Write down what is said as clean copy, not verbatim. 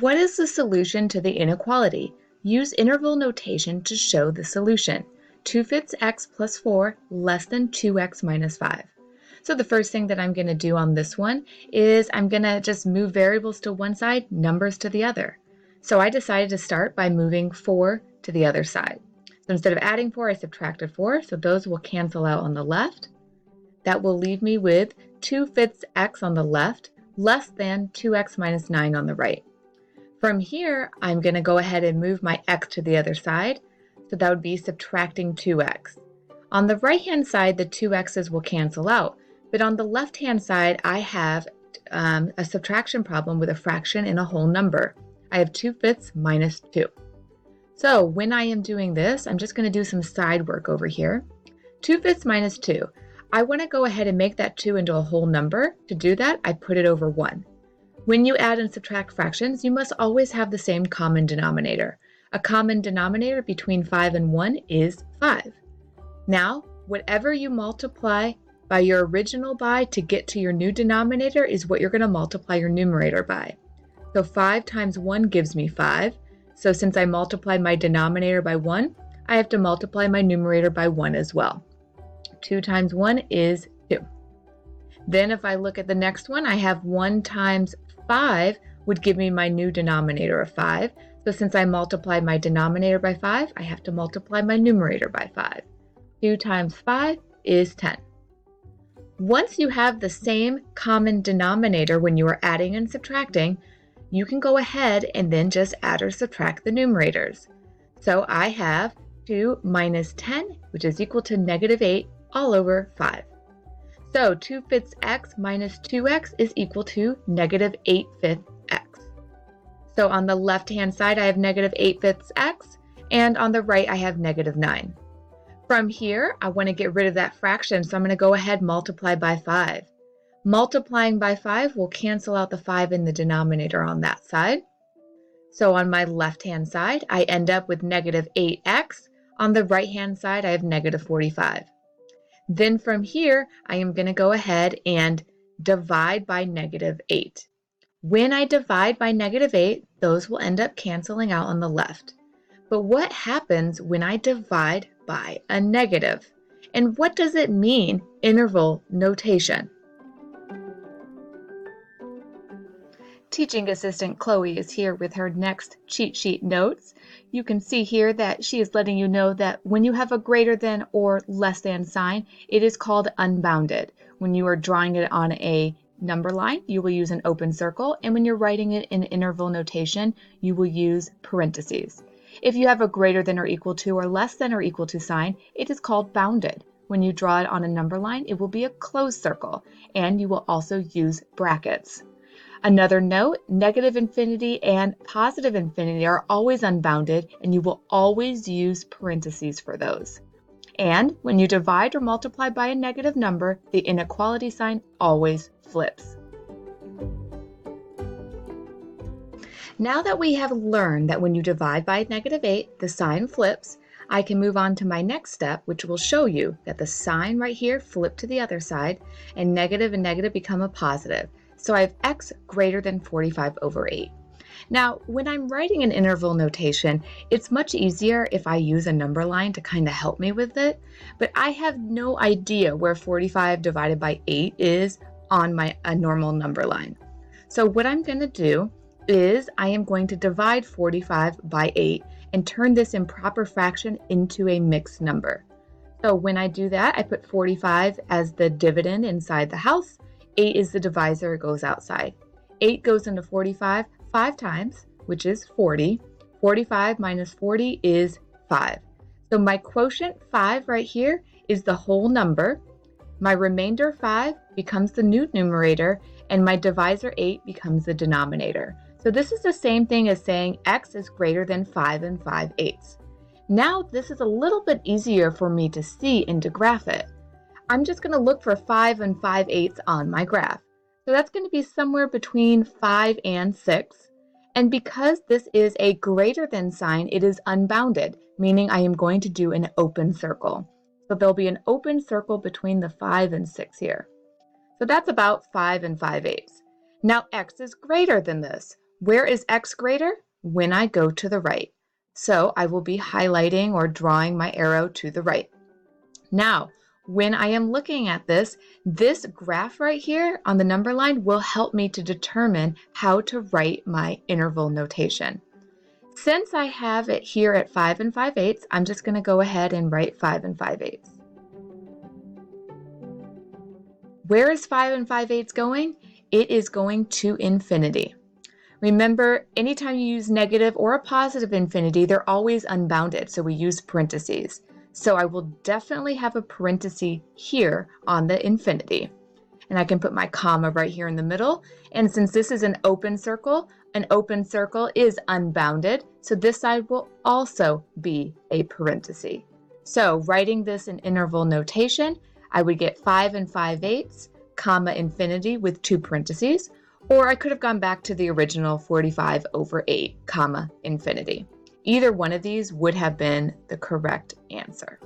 What is the solution to the inequality? Use interval notation to show the solution. 2/5 x plus 4 less than 2x minus 5. So the first thing that I'm going to do on this one is I'm going to just move variables to one side, numbers to the other. So I decided to start by moving 4 to the other side. So instead of adding 4, I subtracted 4, so those will cancel out on the left. That will leave me with 2/5 x on the left less than 2x minus 9 on the right. From here, I'm going to go ahead and move my x to the other side, so that would be subtracting 2x. On the right-hand side, the 2x's will cancel out, but on the left-hand side, I have a subtraction problem with a fraction in a whole number. I have 2/5 minus 2. So when I am doing this, I'm just going to do some side work over here. 2/5 minus 2. I want to go ahead and make that 2 into a whole number. To do that, I put it over 1. When you add and subtract fractions, you must always have the same common denominator. A common denominator between 5 and 1 is 5. Now, whatever you multiply by your original by to get to your new denominator is what you're going to multiply your numerator by. So 5 times 1 gives me 5. So since I multiplied my denominator by 1, I have to multiply my numerator by 1 as well. 2 times 1 is 2. Then if I look at the next one, I have 1 times 5 would give me my new denominator of 5. So since I multiplied my denominator by 5, I have to multiply my numerator by 5. 2 times 5 is 10. Once you have the same common denominator when you are adding and subtracting, you can go ahead and then just add or subtract the numerators. So I have 2 minus 10, which is equal to negative 8 all over 5. So 2/5 x minus 2x is equal to negative 8/5 x. So on the left-hand side, I have negative 8/5 x, and on the right, I have negative 9. From here, I want to get rid of that fraction, so I'm going to go ahead and multiply by 5. Multiplying by 5 will cancel out the 5 in the denominator on that side. So on my left-hand side, I end up with negative 8x. On the right-hand side, I have negative 45. Then from here, I am going to go ahead and divide by negative 8. When I divide by negative 8, those will end up canceling out on the left. But what happens when I divide by a negative? And what does it mean, interval notation? Teaching assistant Chloe is here with her next cheat sheet notes. You can see here that she is letting you know that when you have a greater than or less than sign, it is called unbounded. When you are drawing it on a number line, you will use an open circle, and when you're writing it in interval notation, you will use parentheses. If you have a greater than or equal to or less than or equal to sign, it is called bounded. When you draw it on a number line, it will be a closed circle, and you will also use brackets. Another note, negative infinity and positive infinity are always unbounded, and you will always use parentheses for those. And when you divide or multiply by a negative number, the inequality sign always flips. Now that we have learned that when you divide by negative 8, the sign flips, I can move on to my next step, which will show you that the sign right here flipped to the other side, and negative become a positive. So I have x greater than 45 over 8. Now, when I'm writing an interval notation, it's much easier if I use a number line to kind of help me with it, but I have no idea where 45 divided by 8 is on a normal number line. So what I'm going to do is I am going to divide 45 by 8 and turn this improper fraction into a mixed number. So when I do that, I put 45 as the dividend inside the house. 8 is the divisor, it goes outside. 8 goes into 45 5 times, which is 40. 45 minus 40 is 5. So my quotient 5 right here is the whole number. My remainder 5 becomes the new numerator, and my divisor 8 becomes the denominator. So this is the same thing as saying x is greater than 5 and 5/8. Now this is a little bit easier for me to see and to graph it. I'm just going to look for 5 and 5/8 on my graph. So that's going to be somewhere between 5 and 6. And because this is a greater than sign, it is unbounded, meaning I am going to do an open circle. So there'll be an open circle between the 5 and 6 here. So that's about 5 and 5/8. Now x is greater than this. Where is x greater? When I go to the right. So I will be highlighting or drawing my arrow to the right. Now, when I am looking at this graph right here on the number line will help me to determine how to write my interval notation. Since I have it here at 5 5/8, I'm just going to go ahead and write 5 5/8. Where is 5 5/8 going? It is going to infinity. Remember, anytime you use negative or a positive infinity, they're always unbounded, so we use parentheses. So I will definitely have a parenthesis here on the infinity. And I can put my comma right here in the middle. And since this is an open circle is unbounded, so this side will also be a parenthesis. So writing this in interval notation, I would get 5 5/8, comma infinity with 2 parentheses, or I could have gone back to the original 45/8, comma infinity. Either one of these would have been the correct answer.